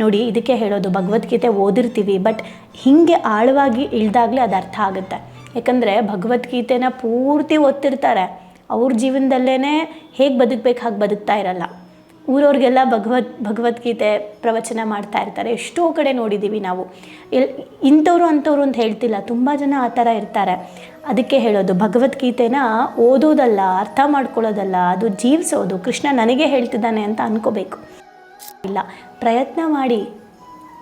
ನೋಡಿ, ಇದಕ್ಕೆ ಹೇಳೋದು ಭಗವದ್ಗೀತೆ ಓದಿರ್ತೀವಿ, ಬಟ್ ಹೀಗೆ ಆಳವಾಗಿ ಇಳಿದಾಗಲೇ ಅದು ಅರ್ಥ ಆಗುತ್ತೆ. ಯಾಕಂದರೆ ಭಗವದ್ಗೀತೆನ ಪೂರ್ತಿ ಓದ್ತಿರ್ತಾರೆ, ಅವ್ರ ಜೀವನದಲ್ಲೇ ಹೇಗೆ ಬದುಕಬೇಕು ಹಾಗೆ ಬದುಕ್ತಾ ಇರಲ್ಲ. ಊರವ್ರಿಗೆಲ್ಲ ಭಗವದ್ಗೀತೆ ಪ್ರವಚನ ಮಾಡ್ತಾ ಇರ್ತಾರೆ. ಎಷ್ಟೋ ಕಡೆ ನೋಡಿದ್ದೀವಿ ನಾವು. ಇಂಥವ್ರು ಅಂಥವ್ರು ಅಂತ ಹೇಳ್ತಿಲ್ಲ, ತುಂಬ ಜನ ಆ ಥರ ಇರ್ತಾರೆ. ಅದಕ್ಕೆ ಹೇಳೋದು ಭಗವದ್ಗೀತೆನ ಓದೋದಲ್ಲ, ಅರ್ಥ ಮಾಡ್ಕೊಳ್ಳೋದಲ್ಲ, ಅದು ಜೀವಿಸೋದು. ಕೃಷ್ಣ ನನಗೆ ಹೇಳ್ತಿದ್ದಾನೆ ಅಂತ ಅನ್ಕೋಬೇಕು ಇಲ್ಲ, ಪ್ರಯತ್ನ ಮಾಡಿ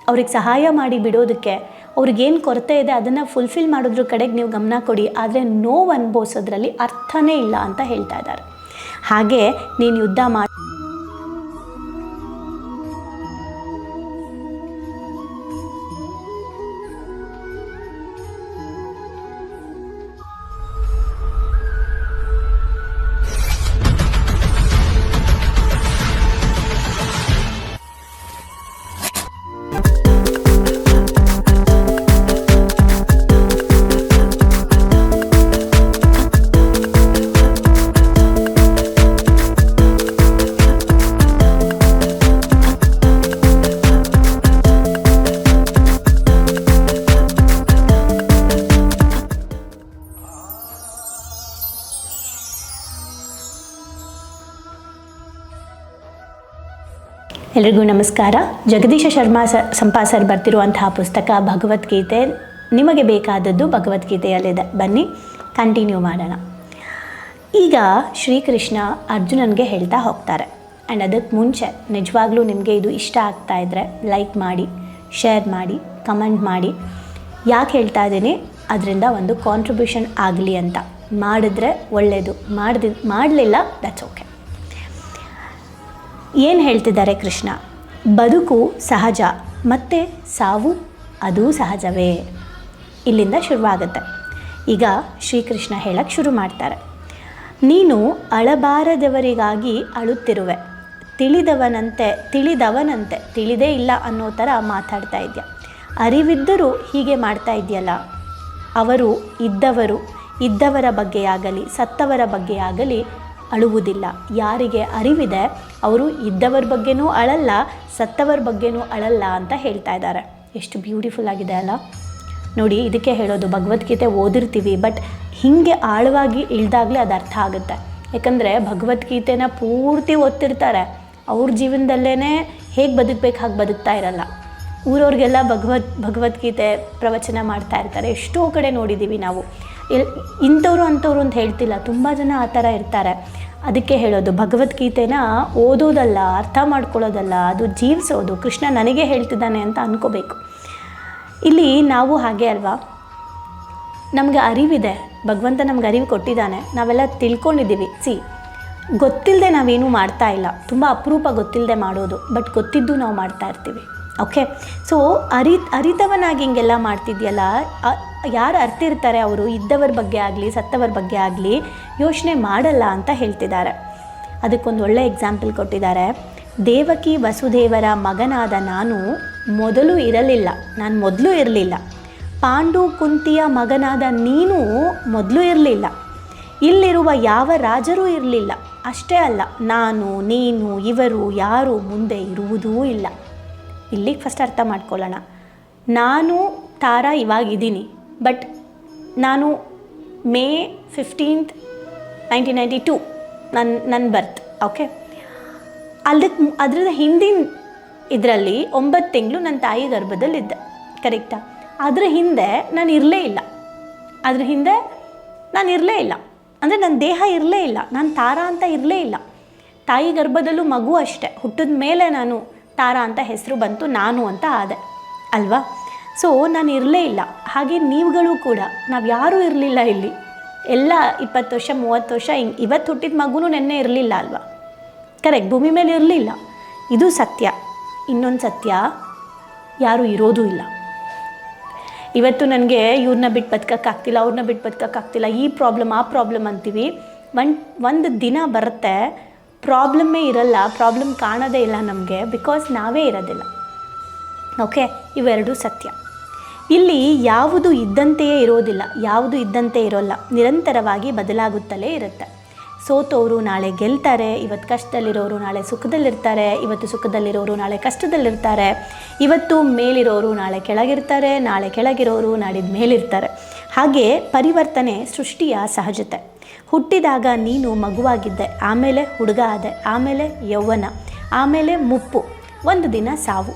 ಅವ್ರಿಗೆ ಸಹಾಯ ಮಾಡಿ ಬಿಡೋದಕ್ಕೆ. ಅವ್ರಿಗೇನು ಕೊರತೆ ಇದೆ ಅದನ್ನು ಫುಲ್ಫಿಲ್ ಮಾಡೋದ್ರ ಕಡೆಗೆ ನೀವು ಗಮನ ಕೊಡಿ. ಆದರೆ ನೋವು ಅನುಭವಿಸೋದ್ರಲ್ಲಿ ಅರ್ಥನೇ ಇಲ್ಲ ಅಂತ ಹೇಳ್ತಾ ಇದ್ದಾರೆ. ಹಾಗೆ ನೀನು ಯುದ್ಧ ಮಾಡಿ ಎಲ್ರಿಗೂ ನಮಸ್ಕಾರ. ಜಗದೀಶ ಶರ್ಮಾ ಸಂಪಾಸರ್ ಬರ್ತಿರುವಂತಹ ಪುಸ್ತಕ ಭಗವದ್ಗೀತೆ. ನಿಮಗೆ ಬೇಕಾದದ್ದು ಭಗವದ್ಗೀತೆಯಲ್ಲಿದೆ. ಬನ್ನಿ ಕಂಟಿನ್ಯೂ ಮಾಡೋಣ. ಈಗ ಶ್ರೀಕೃಷ್ಣ ಅರ್ಜುನನಿಗೆ ಹೇಳ್ತಾ ಹೋಗ್ತಾರೆ. ಆ್ಯಂಡ್ ಅದಕ್ಕೆ ಮುಂಚೆ ನಿಜವಾಗ್ಲೂ ನಿಮಗೆ ಇದು ಇಷ್ಟ ಆಗ್ತಾ ಇದ್ದರೆ ಲೈಕ್ ಮಾಡಿ, ಶೇರ್ ಮಾಡಿ, ಕಮೆಂಟ್ ಮಾಡಿ. ಯಾಕೆ ಹೇಳ್ತಾ ಇದ್ದೀನಿ, ಅದರಿಂದ ಒಂದು ಕಾಂಟ್ರಿಬ್ಯೂಷನ್ ಆಗಲಿ ಅಂತ. ಮಾಡಿದ್ರೆ ಒಳ್ಳೆಯದು, ಮಾಡಲಿಲ್ಲ ದಟ್ಸ್ ಓಕೆ. ಏನು ಹೇಳ್ತಿದ್ದಾರೆ ಕೃಷ್ಣ? ಬದುಕು ಸಹಜ ಮತ್ತು ಸಾವು ಅದೂ ಸಹಜವೇ. ಇಲ್ಲಿಂದ ಶುರುವಾಗುತ್ತೆ. ಈಗ ಶ್ರೀಕೃಷ್ಣ ಹೇಳಕ್ಕೆ ಶುರು ಮಾಡ್ತಾರೆ. ನೀನು ಅಳಬಾರದವರಿಗಾಗಿ ಅಳುತ್ತಿರುವೆ, ತಿಳಿದವನಂತೆ ತಿಳಿದೇ ಇಲ್ಲ ಅನ್ನೋ ಥರ ಮಾತಾಡ್ತಾ ಇದೆಯಾ. ಅರಿವಿದ್ದರೂ ಹೀಗೆ ಮಾಡ್ತಾ ಇದೆಯಲ್ಲ. ಅವರು ಇದ್ದವರ ಬಗ್ಗೆಯಾಗಲಿ ಸತ್ತವರ ಬಗ್ಗೆಯಾಗಲಿ ಅಳುವುದಿಲ್ಲ. ಯಾರಿಗೆ ಅರಿವಿದೆ ಅವರು ಇದ್ದವರ ಬಗ್ಗೆನೂ ಅಳಲ್ಲ, ಸತ್ತವರ ಬಗ್ಗೆನೂ ಅಳಲ್ಲ ಅಂತ ಹೇಳ್ತಾ ಇದ್ದಾರೆ. ಎಷ್ಟು ಬ್ಯೂಟಿಫುಲ್ ಆಗಿದೆ ಅಲ್ಲ. ನೋಡಿ, ಇದಕ್ಕೆ ಹೇಳೋದು ಭಗವದ್ಗೀತೆ ಓದಿರ್ತೀವಿ, ಬಟ್ ಹೀಗೆ ಆಳವಾಗಿ ಇಳಿದಾಗಲೇ ಅದು ಅರ್ಥ ಆಗುತ್ತೆ. ಯಾಕಂದರೆ ಭಗವದ್ಗೀತೆನ ಪೂರ್ತಿ ಓದ್ತಿರ್ತಾರೆ, ಅವ್ರ ಜೀವನದಲ್ಲೇ ಹೇಗೆ ಬದುಕಬೇಕು ಹಾಗೆ ಬದುಕ್ತಾ ಇರಲ್ಲ. ಊರವ್ರಿಗೆಲ್ಲ ಭಗವದ್ಗೀತೆ ಪ್ರವಚನ ಮಾಡ್ತಾ ಇರ್ತಾರೆ. ಎಷ್ಟೋ ಕಡೆ ನೋಡಿದ್ದೀವಿ ನಾವು. ಇಂಥವ್ರು ಅಂಥವ್ರು ಅಂತ ಹೇಳ್ತಿಲ್ಲ, ತುಂಬ ಜನ ಆ ಥರ ಇರ್ತಾರೆ. ಅದಕ್ಕೆ ಹೇಳೋದು ಭಗವದ್ಗೀತೆನ ಓದೋದಲ್ಲ, ಅರ್ಥ ಮಾಡ್ಕೊಳ್ಳೋದಲ್ಲ, ಅದು ಜೀವಿಸೋದು. ಕೃಷ್ಣ ನನಗೆ ಹೇಳ್ತಿದ್ದಾನೆ ಅಂತ ಅನ್ಕೋಬೇಕು. ಇಲ್ಲಿ ನಾವು ಹಾಗೆ ಅಲ್ವಾ, ನಮಗೆ ಅರಿವಿದೆ, ಭಗವಂತ ನಮ್ಗೆ ಅರಿವು ಕೊಟ್ಟಿದ್ದಾನೆ, ನಾವೆಲ್ಲ ತಿಳ್ಕೊಂಡಿದ್ದೀವಿ. ಗೊತ್ತಿಲ್ಲದೆ ನಾವೇನೂ ಮಾಡ್ತಾ ಇಲ್ಲ. ತುಂಬ ಅಪರೂಪ ಗೊತ್ತಿಲ್ಲದೆ ಮಾಡೋದು, ಬಟ್ ಗೊತ್ತಿದ್ದು ನಾವು ಮಾಡ್ತಾ ಇರ್ತೀವಿ. ಓಕೆ, ಸೊ ಅರಿತವನಾಗಿ ಹಿಂಗೆಲ್ಲ ಮಾಡ್ತಿದ್ಯಲ್ಲ, ಯಾರು ಅರ್ತಿರ್ತಾರೆ ಅವರು ಇದ್ದವರ ಬಗ್ಗೆ ಆಗಲಿ ಸತ್ತವರ ಬಗ್ಗೆ ಆಗಲಿ ಯೋಚನೆ ಮಾಡಲ್ಲ ಅಂತ ಹೇಳ್ತಿದ್ದಾರೆ. ಅದಕ್ಕೊಂದು ಒಳ್ಳೆ ಎಕ್ಸಾಂಪಲ್ ಕೊಟ್ಟಿದ್ದಾರೆ. ದೇವಕಿ ವಸುದೇವರ ಮಗನಾದ ನಾನು ಮೊದಲು ಇರಲಿಲ್ಲ. ಪಾಂಡು ಕುಂತಿಯ ಮಗನಾದ ನೀನು ಮೊದಲು ಇರಲಿಲ್ಲ. ಇಲ್ಲಿರುವ ಯಾವ ರಾಜರೂ ಇರಲಿಲ್ಲ. ಅಷ್ಟೇ ಅಲ್ಲ, ನಾನು ನೀನು ಇವರು ಯಾರು ಮುಂದೆ ಇರುವುದೂ ಇಲ್ಲ. ಇಲ್ಲಿಗೆ ಫಸ್ಟ್ ಅರ್ಥ ಮಾಡ್ಕೊಳ್ಳೋಣ. ನಾನು ತಾರಾ ಇವಾಗಿದ್ದೀನಿ, ಬಟ್ ನಾನು ಮೇ 15, 1992 ನನ್ನ ಬರ್ತ್. ಓಕೆ, ಅದ್ರದ ಹಿಂದಿನ ಇದರಲ್ಲಿ 9 ತಿಂಗಳು ನನ್ನ ತಾಯಿ ಗರ್ಭದಲ್ಲಿದ್ದೆ. ಕರೆಕ್ಟಾ? ಅದ್ರ ಹಿಂದೆ ನಾನು ಇರಲೇ ಇಲ್ಲ. ಅಂದರೆ ನನ್ನ ದೇಹ ಇರಲೇ ಇಲ್ಲ, ನಾನು ತಾರಾ ಅಂತ ಇರಲೇ ಇಲ್ಲ. ತಾಯಿ ಗರ್ಭದಲ್ಲೂ ಮಗು ಅಷ್ಟೇ, ಹುಟ್ಟಿದ ಮೇಲೆ ನಾನು ತಾರಾ ಅಂತ ಹೆಸರು ಬಂತು, ನಾನು ಅಂತ ಆದೆ ಅಲ್ವಾ. ಸೊ ನಾನು ಇರಲೇ ಇಲ್ಲ. ಹಾಗೆ ನೀವುಗಳು ಕೂಡ, ನಾವು ಯಾರೂ ಇರಲಿಲ್ಲ ಇಲ್ಲಿ. ಎಲ್ಲ 20 ವರ್ಷ 30 ವರ್ಷ ಹಿಂಗೆ. ಇವತ್ತು ಹುಟ್ಟಿದ ಮಗುನೂ ನೆನ್ನೆ ಇರಲಿಲ್ಲ ಅಲ್ವಾ. ಕರೆಕ್ಟ್, ಭೂಮಿ ಮೇಲೆ ಇರಲಿಲ್ಲ. ಇದು ಸತ್ಯ. ಇನ್ನೊಂದು ಸತ್ಯ, ಯಾರೂ ಇರೋದೂ ಇಲ್ಲ. ಇವತ್ತು ನನಗೆ ಇವ್ರನ್ನ ಬಿಟ್ಟು ಬದುಕೋಕ್ಕಾಗ್ತಿಲ್ಲ, ಅವ್ರನ್ನ ಬಿಟ್ಟು ಬದುಕೋಕ್ಕಾಗ್ತಿಲ್ಲ, ಈ ಪ್ರಾಬ್ಲಮ್ ಆ ಪ್ರಾಬ್ಲಮ್ ಅಂತೀವಿ. ಒಂದು ದಿನ ಬರುತ್ತೆ, ಪ್ರಾಬ್ಲಮ್ಮೇ ಇರಲ್ಲ, ಪ್ರಾಬ್ಲಮ್ ಕಾಣೋದೇ ಇಲ್ಲ ನಮಗೆ, ಬಿಕಾಸ್ ನಾವೇ ಇರೋದಿಲ್ಲ. ಓಕೆ, ಇವೆರಡೂ ಸತ್ಯ. ಇಲ್ಲಿ ಯಾವುದು ಇದ್ದಂತೆಯೇ ಇರೋದಿಲ್ಲ, ಯಾವುದು ಇದ್ದಂತೆ ಇರೋಲ್ಲ, ನಿರಂತರವಾಗಿ ಬದಲಾಗುತ್ತಲೇ ಇರುತ್ತೆ. ಸೋತವರು ನಾಳೆ ಗೆಲ್ತಾರೆ, ಇವತ್ತು ಕಷ್ಟದಲ್ಲಿರೋರು ನಾಳೆ ಸುಖದಲ್ಲಿರ್ತಾರೆ, ಇವತ್ತು ಸುಖದಲ್ಲಿರೋರು ನಾಳೆ ಕಷ್ಟದಲ್ಲಿರ್ತಾರೆ, ಇವತ್ತು ಮೇಲಿರೋರು ನಾಳೆ ಕೆಳಗಿರ್ತಾರೆ, ನಾಳೆ ಕೆಳಗಿರೋರು ನಾಡಿದ್ದು ಮೇಲಿರ್ತಾರೆ. ಹಾಗೆ ಪರಿವರ್ತನೆ ಸೃಷ್ಟಿಯ ಸಹಜತೆ. ಹುಟ್ಟಿದಾಗ ನೀನು ಮಗುವಾಗಿದ್ದೆ, ಆಮೇಲೆ ಹುಡುಗ ಆದೆ, ಆಮೇಲೆ ಯೌವನ, ಆಮೇಲೆ ಮುಪ್ಪು, ಒಂದು ದಿನ ಸಾವು.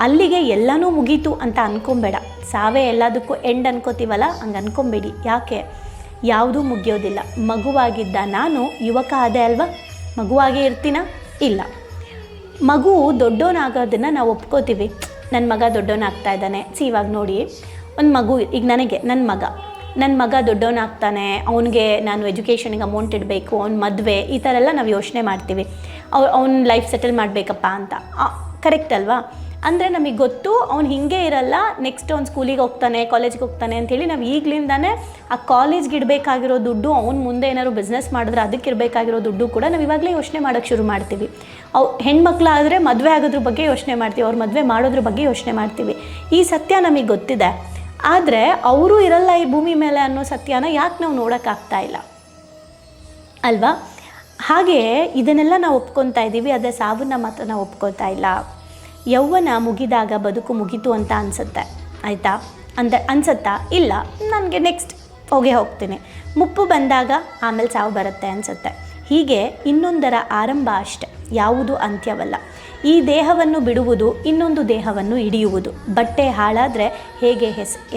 ಅಲ್ಲಿಗೆ ಎಲ್ಲನೂ ಮುಗೀತು ಅಂತ ಅಂದ್ಕೊಂಬೇಡ. ಸಾವೇ ಎಲ್ಲದಕ್ಕೂ ಎಂಡ್ ಅನ್ಕೋತೀವಲ್ಲ, ಹಂಗೆ ಅಂದ್ಕೊಂಬೇಡಿ. ಯಾಕೆ? ಯಾವುದೂ ಮುಗಿಯೋದಿಲ್ಲ. ಮಗುವಾಗಿದ್ದ ನಾನು ಯುವಕ ಆದೆ ಅಲ್ವಾ, ಮಗುವಾಗೇ ಇರ್ತೀನ? ಇಲ್ಲ. ಮಗು ದೊಡ್ಡವನಾಗೋದನ್ನು ನಾವು ಒಪ್ಕೋತೀವಿ. ನನ್ನ ಮಗ ದೊಡ್ಡವನಾಗ್ತಾ ಇದ್ದಾನೆ. ಇವಾಗ ನೋಡಿ, ಒಂದು ಮಗು, ಈಗ ನನ್ನ ಮಗ ದೊಡ್ಡವನಾಗ್ತಾನೆ, ಅವನಿಗೆ ನಾನು ಎಜುಕೇಷನಿಗೆ ಅಮೌಂಟ್ ಇಡಬೇಕು, ಅವ್ನ ಮದುವೆ, ಈ ಥರ ಎಲ್ಲ ನಾವು ಯೋಚನೆ ಮಾಡ್ತೀವಿ. ಅವ್ನ ಲೈಫ್ ಸೆಟಲ್ ಮಾಡಬೇಕಪ್ಪ ಅಂತ. ಕರೆಕ್ಟ್ ಅಲ್ವಾ? ಅಂದರೆ ನಮಗೆ ಗೊತ್ತು ಅವ್ನು ಹೀಗೆ ಇರಲ್ಲ, ನೆಕ್ಸ್ಟ್ ಅವ್ನು ಸ್ಕೂಲಿಗೆ ಹೋಗ್ತಾನೆ, ಕಾಲೇಜಿಗೆ ಹೋಗ್ತಾನೆ ಅಂಥೇಳಿ ನಾವು ಈಗಲಿಂದಾನೇ ಆ ಕಾಲೇಜ್ಗೆ ಇಡಬೇಕಾಗಿರೋ ದುಡ್ಡು, ಅವ್ನು ಮುಂದೆ ಏನಾದ್ರು ಬಿಸ್ನೆಸ್ ಮಾಡಿದ್ರೆ ಅದಕ್ಕೆ ಇರಬೇಕಾಗಿರೋ ದುಡ್ಡು ಕೂಡ ನಾವು ಇವಾಗಲೇ ಯೋಚನೆ ಮಾಡೋಕ್ಕೆ ಶುರು ಮಾಡ್ತೀವಿ. ಹೆಣ್ಮಕ್ಳಾದರೆ ಮದುವೆ ಆಗೋದ್ರ ಬಗ್ಗೆ ಯೋಚನೆ ಮಾಡ್ತೀವಿ, ಅವ್ರ ಮದುವೆ ಮಾಡೋದ್ರ ಬಗ್ಗೆ ಯೋಚನೆ ಮಾಡ್ತೀವಿ. ಈ ಸತ್ಯ ನಮಗೆ ಗೊತ್ತಿದೆ. ಆದರೆ ಅವರು ಇರಲ್ಲ ಈ ಭೂಮಿ ಮೇಲೆ ಅನ್ನೋ ಸತ್ಯನ ಯಾಕೆ ನಾವು ನೋಡೋಕ್ಕಾಗ್ತಾ ಇಲ್ಲ ಅಲ್ವಾ? ಹಾಗೆ ಇದನ್ನೆಲ್ಲ ನಾವು ಒಪ್ಕೊತಾ ಇದ್ದೀವಿ, ಆದರೆ ಸಾವನ್ನ ಮಾತ್ರ ನಾವು ಒಪ್ಕೊತಾ ಇಲ್ಲ. ಯೌವನ ಮುಗಿದಾಗ ಬದುಕು ಮುಗೀತು ಅಂತ ಅನಿಸುತ್ತೆ, ಆಯಿತಾ? ಅನಿಸುತ್ತಾ? ಇಲ್ಲ, ನನಗೆ ನೆಕ್ಸ್ಟ್ ಹೋಗ್ತೀನಿ. ಮುಪ್ಪು ಬಂದಾಗ ಆಮೇಲೆ ಸಾವು ಬರುತ್ತೆ ಅನಿಸುತ್ತೆ. ಹೀಗೆ ಇನ್ನೊಂದರ ಆರಂಭ ಅಷ್ಟೆ, ಯಾವುದು ಅಂತ್ಯವಲ್ಲ. ಈ ದೇಹವನ್ನು ಬಿಡುವುದು, ಇನ್ನೊಂದು ದೇಹವನ್ನು ಹಿಡಿಯುವುದು. ಬಟ್ಟೆ ಹಾಳಾದರೆ ಹೇಗೆ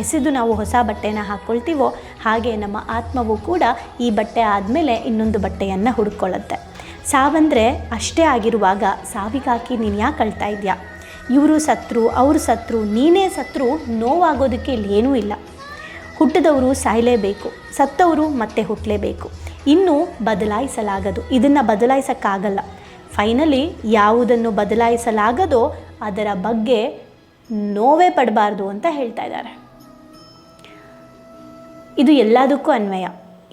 ಎಸೆದು ನಾವು ಹೊಸ ಬಟ್ಟೆನ ಹಾಕ್ಕೊಳ್ತೀವೋ, ಹಾಗೆ ನಮ್ಮ ಆತ್ಮವು ಕೂಡ ಈ ಬಟ್ಟೆ ಆದಮೇಲೆ ಇನ್ನೊಂದು ಬಟ್ಟೆಯನ್ನು ಹುಡ್ಕೊಳ್ಳುತ್ತೆ. ಸಾವಂದರೆ ಅಷ್ಟೇ ಆಗಿರುವಾಗ ಸಾವಿಗಾಕಿ ನೀನು ಯಾಕೆ ಅಳ್ತಾ ಇದೆಯಾ? ಇವರು ಸತ್ರು, ಅವರು ಸತ್ರು, ನೀನೇ ಸತ್ರು, ನೋವಾಗೋದಕ್ಕೆ ಇಲ್ಲಿ ಏನೂ ಇಲ್ಲ. ಹುಟ್ಟಿದವರು ಸಾಯಲೇಬೇಕು, ಸತ್ತವರು ಮತ್ತೆ ಹುಟ್ಟಲೇಬೇಕು. ಇನ್ನೂ ಬದಲಾಯಿಸಲಾಗದು, ಇದನ್ನು ಬದಲಾಯಿಸೋಕ್ಕಾಗಲ್ಲ. ಫೈನಲಿ ಯಾವುದನ್ನು ಬದಲಾಯಿಸಲಾಗದೋ ಅದರ ಬಗ್ಗೆ ನೋವೇ ಪಡಬಾರ್ದು ಅಂತ ಹೇಳ್ತಾ ಇದ್ದಾರೆ. ಇದು ಎಲ್ಲದಕ್ಕೂ ಅನ್ವಯ.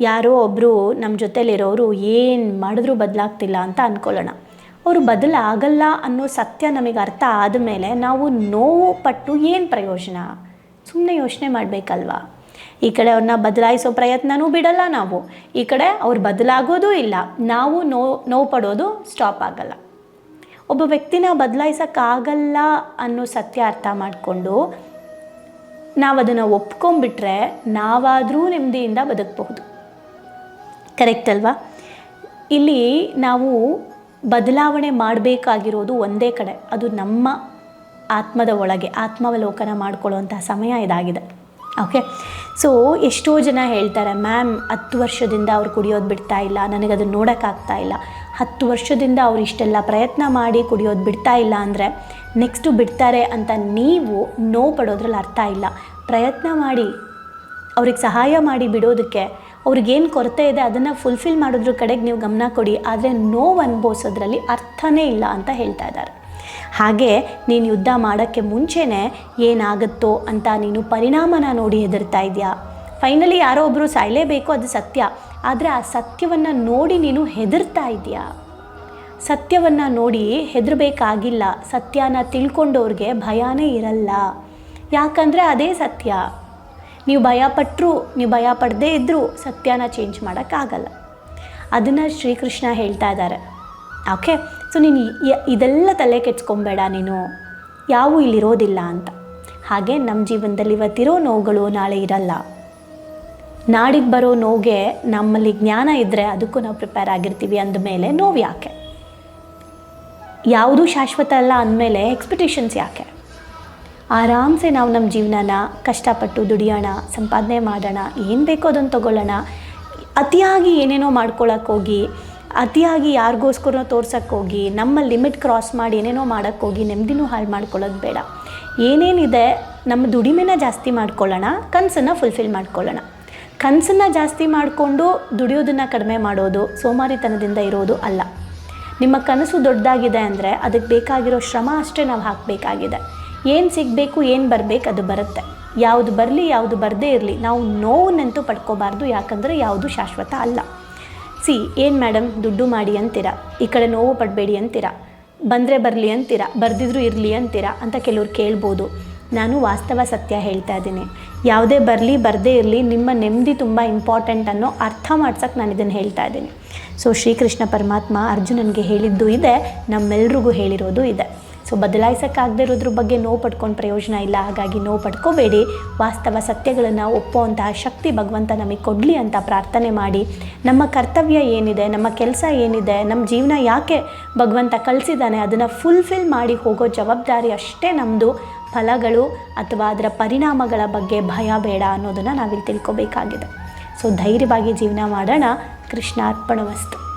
ಯಾರೋ ಒಬ್ಬರು ನಮ್ಮ ಜೊತೆಲಿರೋರು ಏನು ಮಾಡಿದ್ರೂ ಬದಲಾಗ್ತಿಲ್ಲ ಅಂತ ಅಂದ್ಕೊಳ್ಳೋಣ. ಅವರು ಬದಲಾಗಲ್ಲ ಅನ್ನೋ ಸತ್ಯ ನಮಗೆ ಅರ್ಥ ಆದಮೇಲೆ ನಾವು ನೋವು ಪಟ್ಟು ಏನು ಪ್ರಯೋಜನ? ಸುಮ್ಮನೆ ಯೋಚನೆ ಮಾಡಬೇಕಲ್ವಾ? ಈ ಕಡೆ ಅವ್ರನ್ನ ಬದಲಾಯಿಸೋ ಪ್ರಯತ್ನವೂ ಬಿಡಲ್ಲ ನಾವು, ಈ ಕಡೆ ಅವ್ರು ಬದಲಾಗೋದೂ ಇಲ್ಲ, ನಾವು ನೋವು ಪಡೋದು ಸ್ಟಾಪ್ ಆಗಲ್ಲ. ಒಬ್ಬ ವ್ಯಕ್ತಿನ ಬದಲಾಯಿಸೋಕ್ಕಾಗಲ್ಲ ಅನ್ನೋ ಸತ್ಯ ಅರ್ಥ ಮಾಡಿಕೊಂಡು ನಾವು ಅದನ್ನು ಒಪ್ಕೊಂಡ್ಬಿಟ್ರೆ ನಾವಾದರೂ ನೆಮ್ಮದಿಯಿಂದ ಬದುಕಬಹುದು. ಕರೆಕ್ಟ್ ಅಲ್ವಾ? ಇಲ್ಲಿ ನಾವು ಬದಲಾವಣೆ ಮಾಡಬೇಕಾಗಿರೋದು ಒಂದೇ ಕಡೆ, ಅದು ನಮ್ಮ ಆತ್ಮದ ಒಳಗೆ ಆತ್ಮಾವಲೋಕನ ಮಾಡ್ಕೊಳ್ಳುವಂತಹ ಸಮಯ ಇದಾಗಿದೆ. ಓಕೆ, ಸೊ ಎಷ್ಟೋ ಜನ ಹೇಳ್ತಾರೆ, ಮ್ಯಾಮ್ 10 ವರ್ಷದಿಂದ ಅವ್ರು ಕುಡಿಯೋದು ಬಿಡ್ತಾ ಇಲ್ಲ, ನನಗದನ್ನು ನೋಡೋಕ್ಕಾಗ್ತಾ ಇಲ್ಲ. 10 ವರ್ಷದಿಂದ ಅವ್ರು ಇಷ್ಟೆಲ್ಲ ಪ್ರಯತ್ನ ಮಾಡಿ ಕುಡಿಯೋದು ಬಿಡ್ತಾ ಇಲ್ಲ ಅಂದರೆ ನೆಕ್ಸ್ಟು ಬಿಡ್ತಾರೆ ಅಂತ ನೀವು ನೋವು ಪಡೋದ್ರಲ್ಲಿ ಅರ್ಥ ಇಲ್ಲ. ಪ್ರಯತ್ನ ಮಾಡಿ ಅವ್ರಿಗೆ ಸಹಾಯ ಮಾಡಿ ಬಿಡೋದಕ್ಕೆ, ಅವ್ರಿಗೇನು ಕೊರತೆ ಇದೆ ಅದನ್ನು ಫುಲ್ಫಿಲ್ ಮಾಡೋದ್ರ ಕಡೆಗೆ ನೀವು ಗಮನ ಕೊಡಿ. ಆದರೆ ನೋವು ಅನುಭವಿಸೋದ್ರಲ್ಲಿ ಅರ್ಥನೇ ಇಲ್ಲ ಅಂತ ಹೇಳ್ತಾ ಇದ್ದಾರೆ. ಹಾಗೆ ನೀನು ಯುದ್ಧ ಮಾಡೋಕ್ಕೆ ಮುಂಚೆನೇ ಏನಾಗುತ್ತೋ ಅಂತ ನೀನು ಪರಿಣಾಮನ ನೋಡಿ ಹೆದರ್ತಾ ಇದೆಯಾ? ಫೈನಲಿ ಯಾರೋ ಒಬ್ಬರು ಸಾಯಲೇಬೇಕು, ಅದು ಸತ್ಯ. ಆದರೆ ಆ ಸತ್ಯವನ್ನು ನೋಡಿ ನೀನು ಹೆದರ್ತಾ ಇದೆಯಾ? ಸತ್ಯವನ್ನು ನೋಡಿ ಹೆದರಬೇಕಾಗಿಲ್ಲ. ಸತ್ಯನ ತಿಳ್ಕೊಂಡವ್ರಿಗೆ ಭಯನೇ ಇರಲ್ಲ, ಯಾಕಂದರೆ ಅದೇ ಸತ್ಯ. ನೀವು ಭಯಪಟ್ಟರು, ನೀವು ಭಯ ಪಡದೇ ಇದ್ದರೂ ಸತ್ಯನ ಚೇಂಜ್ ಮಾಡೋಕ್ಕಾಗಲ್ಲ. ಅದನ್ನು ಶ್ರೀಕೃಷ್ಣ ಹೇಳ್ತಾ ಇದ್ದಾರೆ. ಓಕೆ, ಸೊ ನೀನು ಇದೆಲ್ಲ ತಲೆ ಕೆಡ್ಸ್ಕೊಬೇಡ, ನೀನು ಯಾವೂ ಇಲ್ಲಿರೋದಿಲ್ಲ ಅಂತ. ಹಾಗೆ ನಮ್ಮ ಜೀವನದಲ್ಲಿ ಇವತ್ತಿರೋ ನೋವುಗಳು ನಾಳೆ ಇರಲ್ಲ. ನಾಡಿಗೆ ಬರೋ ನೋವಿಗೆ ನಮ್ಮಲ್ಲಿ ಜ್ಞಾನ ಇದ್ದರೆ ಅದಕ್ಕೂ ನಾವು ಪ್ರಿಪೇರ್ ಆಗಿರ್ತೀವಿ. ಅಂದಮೇಲೆ ನೋವು ಯಾಕೆ? ಯಾವುದೂ ಶಾಶ್ವತ ಅಲ್ಲ ಅಂದಮೇಲೆ ಎಕ್ಸ್ಪೆಕ್ಟೇಷನ್ಸ್ ಯಾಕೆ? ಆರಾಮ್ಸೆ ನಾವು ನಮ್ಮ ಜೀವನನ ಕಷ್ಟಪಟ್ಟು ದುಡಿಯೋಣ, ಸಂಪಾದನೆ ಮಾಡೋಣ, ಏನು ಬೇಕೋ ಅದನ್ನು ತೊಗೊಳ್ಳೋಣ. ಅತಿಯಾಗಿ ಏನೇನೋ ಮಾಡ್ಕೊಳ್ಳೋಕ್ಕೋಗಿ, ಅತಿಯಾಗಿ ಯಾರಿಗೋಸ್ಕರ ತೋರ್ಸೋಕ್ಕೋಗಿ, ನಮ್ಮ ಲಿಮಿಟ್ ಕ್ರಾಸ್ ಮಾಡಿ ಏನೇನೋ ಮಾಡೋಕ್ಕೋಗಿ ನೆಮ್ಮದಿನೂ ಹಾಳು ಮಾಡ್ಕೊಳ್ಳೋದು ಬೇಡ. ಏನೇನಿದೆ ನಮ್ಮ ದುಡಿಮೆನ ಜಾಸ್ತಿ ಮಾಡ್ಕೊಳ್ಳೋಣ, ಕನಸನ್ನು ಫುಲ್ಫಿಲ್ ಮಾಡ್ಕೊಳ್ಳೋಣ. ಕನಸನ್ನು ಜಾಸ್ತಿ ಮಾಡಿಕೊಂಡು ದುಡಿಯೋದನ್ನು ಕಡಿಮೆ ಮಾಡೋದು ಸೋಮಾರಿತನದಿಂದ ಇರೋದು ಅಲ್ಲ. ನಿಮ್ಮ ಕನಸು ದೊಡ್ಡದಾಗಿದೆ ಅಂದರೆ ಅದಕ್ಕೆ ಬೇಕಾಗಿರೋ ಶ್ರಮ ಅಷ್ಟೇ ನಾವು ಹಾಕಬೇಕಾಗಿದೆ. ಏನು ಸಿಗಬೇಕು, ಏನು ಬರಬೇಕು ಅದು ಬರುತ್ತೆ. ಯಾವುದು ಬರಲಿ, ಯಾವುದು ಬರದೇ ಇರಲಿ, ನಾವು ನೋವನ್ನಂತೂ ಪಡ್ಕೋಬಾರ್ದು. ಯಾಕಂದರೆ ಯಾವುದು ಶಾಶ್ವತ ಅಲ್ಲ. ಏನು ಮೇಡಮ್ ದುಡ್ಡು ಮಾಡಿ ಅಂತೀರಾ, ಈ ಕಡೆ ನೋವು ಪಡಬೇಡಿ ಅಂತೀರಾ, ಬಂದರೆ ಬರಲಿ ಅಂತೀರಾ, ಬರ್ದಿದ್ರು ಇರಲಿ ಅಂತೀರಾ ಅಂತ ಕೆಲವ್ರು ಕೇಳ್ಬೋದು. ನಾನು ವಾಸ್ತವ ಸತ್ಯ ಹೇಳ್ತಾ ಇದ್ದೀನಿ. ಯಾವುದೇ ಬರಲಿ ಬರದೇ ಇರಲಿ ನಿಮ್ಮ ನೆಮ್ಮದಿ ತುಂಬ ಇಂಪಾರ್ಟೆಂಟ್ ಅನ್ನೋ ಅರ್ಥ ಮಾಡ್ಸೋಕ್ಕೆ ನಾನು ಇದನ್ನು ಹೇಳ್ತಾ ಇದ್ದೀನಿ. ಸೊ ಶ್ರೀಕೃಷ್ಣ ಪರಮಾತ್ಮ ಅರ್ಜುನನಿಗೆ ಹೇಳಿದ್ದು ಇದೆ, ನಮ್ಮೆಲ್ರಿಗೂ ಹೇಳಿರೋದು ಇದೆ. ಸೊ ಬದಲಾಯಿಸೋಕ್ಕಾಗದೇ ಇರೋದ್ರ ಬಗ್ಗೆ ನೋವು ಪಡ್ಕೊಂಡು ಪ್ರಯೋಜನ ಇಲ್ಲ. ಹಾಗಾಗಿ ನೋವು ಪಡ್ಕೋಬೇಡಿ. ವಾಸ್ತವ ಸತ್ಯಗಳನ್ನು ಒಪ್ಪುವಂತಹ ಶಕ್ತಿ ಭಗವಂತ ನಮಗೆ ಕೊಡಲಿ ಅಂತ ಪ್ರಾರ್ಥನೆ ಮಾಡಿ, ನಮ್ಮ ಕರ್ತವ್ಯ ಏನಿದೆ, ನಮ್ಮ ಕೆಲಸ ಏನಿದೆ, ನಮ್ಮ ಜೀವನ ಯಾಕೆ ಭಗವಂತ ಕಳಿಸಿದ್ದಾನೆ ಅದನ್ನು ಫುಲ್ಫಿಲ್ ಮಾಡಿ ಹೋಗೋ ಜವಾಬ್ದಾರಿ ಅಷ್ಟೇ ನಮ್ಮದು. ಫಲಗಳು ಅಥವಾ ಅದರ ಪರಿಣಾಮಗಳ ಬಗ್ಗೆ ಭಯ ಬೇಡ ಅನ್ನೋದನ್ನು ನಾವಿಲ್ಲಿ ತಿಳ್ಕೊಬೇಕಾಗಿದೆ. ಸೊ ಧೈರ್ಯವಾಗಿ ಜೀವನ ಮಾಡೋಣ. ಕೃಷ್ಣಾರ್ಪಣಮಸ್ತು.